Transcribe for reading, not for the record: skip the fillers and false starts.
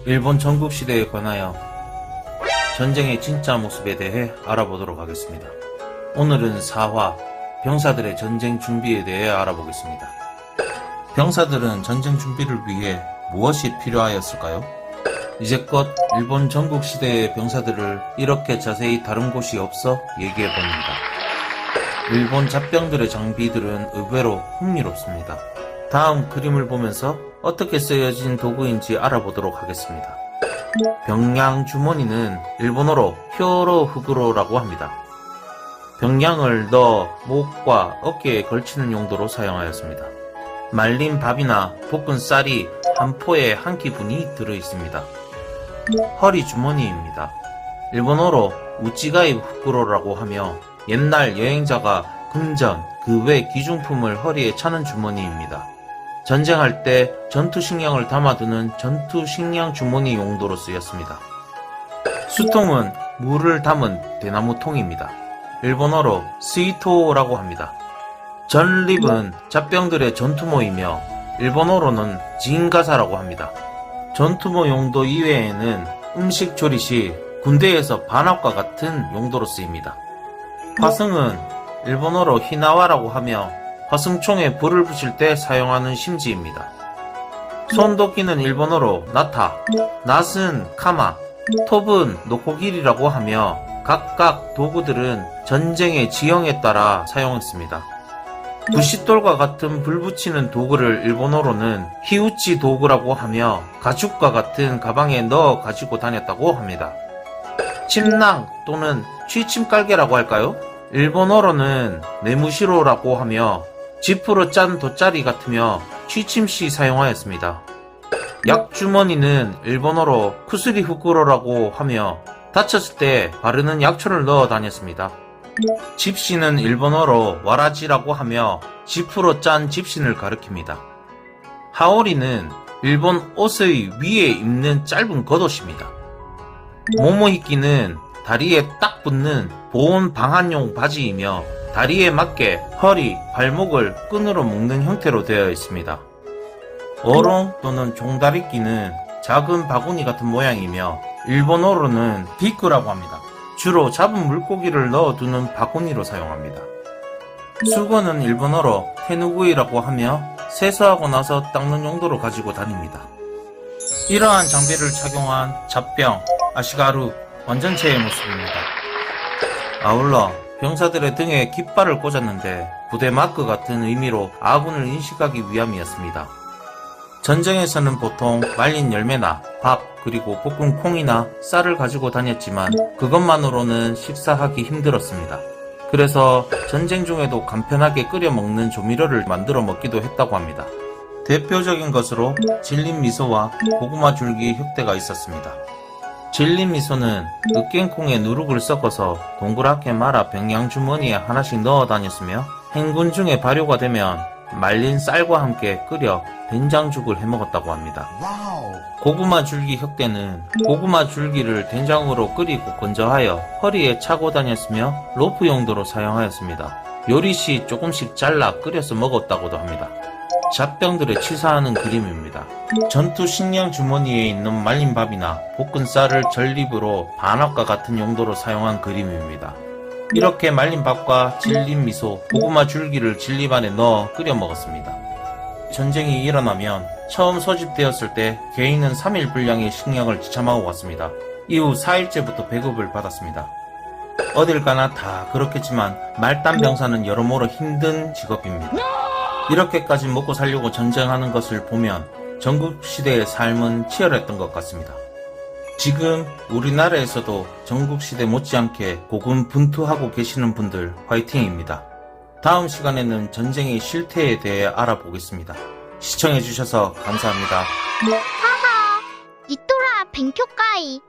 일본 전국시대에 관하여 전쟁의 진짜 모습에 대해 알아보도록 하겠습니다. 오늘은 4화 병사들의 전쟁 준비에 대해 알아보겠습니다. 병사들은 전쟁 준비를 위해 무엇이 필요하였을까요? 이제껏 일본 전국시대의 병사들을 이렇게 자세히 다룬 곳이 없어 얘기해봅니다. 일본 잡병들의 장비들은 의외로 흥미롭습니다. 다음 그림을 보면서 어떻게 쓰여진 도구인지 알아보도록 하겠습니다. 병량 주머니는 일본어로 히ョロ 袋라고 합니다. 병량을 넣어 목과 어깨에 걸치는 용도로 사용하였습니다. 말린 밥이나 볶은 쌀이 한 포에 한 끼분이 들어있습니다. 허리 주머니입니다. 일본어로 우찌가이 후쿠로라고 하며 옛날 여행자가 금전, 그 외 귀중품을 허리에 차는 주머니입니다. 전쟁할 때 전투식량을 담아두는 전투식량 주머니 용도로 쓰였습니다. 수통은 물을 담은 대나무통입니다. 일본어로 스이토라고 합니다. 전립은 잡병들의 전투모이며 일본어로는 지인가사라고 합니다. 전투모 용도 이외에는 음식 조리 시 군대에서 반합과 같은 용도로 쓰입니다. 화승은 일본어로 히나와라고 하며 화승총에 불을 붙일 때 사용하는 심지입니다. 손도끼는 일본어로 나타, 낫은 카마, 톱은 노코길이라고 하며 각각 도구들은 전쟁의 지형에 따라 사용했습니다. 부싯돌과 같은 불 붙이는 도구를 일본어로는 히우치 도구라고 하며 가죽과 같은 가방에 넣어 가지고 다녔다고 합니다. 침낭 또는 취침깔개라고 할까요? 일본어로는 네무시로라고 하며 지프로 짠 돗자리 같으며 취침 시 사용하였습니다. 약주머니는 일본어로 쿠스리 후쿠로라고 하며 다쳤을 때 바르는 약초를 넣어 다녔습니다. 집신은 일본어로 와라지라고 하며 지프로 짠 집신을 가리킵니다. 하오리는 일본 옷의 위에 입는 짧은 겉옷입니다. 모모히끼는 다리에 딱 붙는 보온 방한용 바지이며 다리에 맞게 허리, 발목을 끈으로 묶는 형태로 되어 있습니다. 어롱 또는 종다리끼는 작은 바구니 같은 모양이며 일본어로는 비크라고 합니다. 주로 잡은 물고기를 넣어두는 바구니로 사용합니다. 수건은 일본어로 테누구이라고 하며 세수하고 나서 닦는 용도로 가지고 다닙니다. 이러한 장비를 착용한 잡병, 아시가루, 완전체의 모습입니다. 아울러 병사들의 등에 깃발을 꽂았는데 부대 마크 같은 의미로 아군을 인식하기 위함이었습니다. 전쟁에서는 보통 말린 열매나 밥 그리고 볶은 콩이나 쌀을 가지고 다녔지만 그것만으로는 식사하기 힘들었습니다. 그래서 전쟁 중에도 간편하게 끓여 먹는 조미료를 만들어 먹기도 했다고 합니다. 대표적인 것으로 질린 미소와 고구마 줄기 혁대가 있었습니다. 질린 미소는 으깬콩에 누룩을 섞어서 동그랗게 말아 병량 주머니에 하나씩 넣어 다녔으며 행군 중에 발효가 되면 말린 쌀과 함께 끓여 된장죽을 해먹었다고 합니다. 고구마 줄기 혁대는 고구마 줄기를 된장으로 끓이고 건져하여 허리에 차고 다녔으며 로프 용도로 사용하였습니다. 요리 시 조금씩 잘라 끓여서 먹었다고도 합니다. 잡병들의 치사하는 그림입니다. 전투 식량 주머니에 있는 말린 밥이나 볶은 쌀을 전립으로 반합과 같은 용도로 사용한 그림입니다. 이렇게 말린 밥과 질린 미소, 고구마 줄기를 진립 안에 넣어 끓여 먹었습니다. 전쟁이 일어나면 처음 소집되었을 때 개인은 3일 분량의 식량을 지참하고 갔습니다. 이후 4일째부터 배급을 받았습니다. 어딜 가나 다 그렇겠지만 말단 병사는 여러모로 힘든 직업입니다. 이렇게까지 먹고 살려고 전쟁하는 것을 보면 전국시대의 삶은 치열했던 것 같습니다. 지금 우리나라에서도 전국시대 못지않게 고군분투하고 계시는 분들 화이팅입니다. 다음 시간에는 전쟁의 실태에 대해 알아보겠습니다. 시청해주셔서 감사합니다. はは、いっとら勉強会。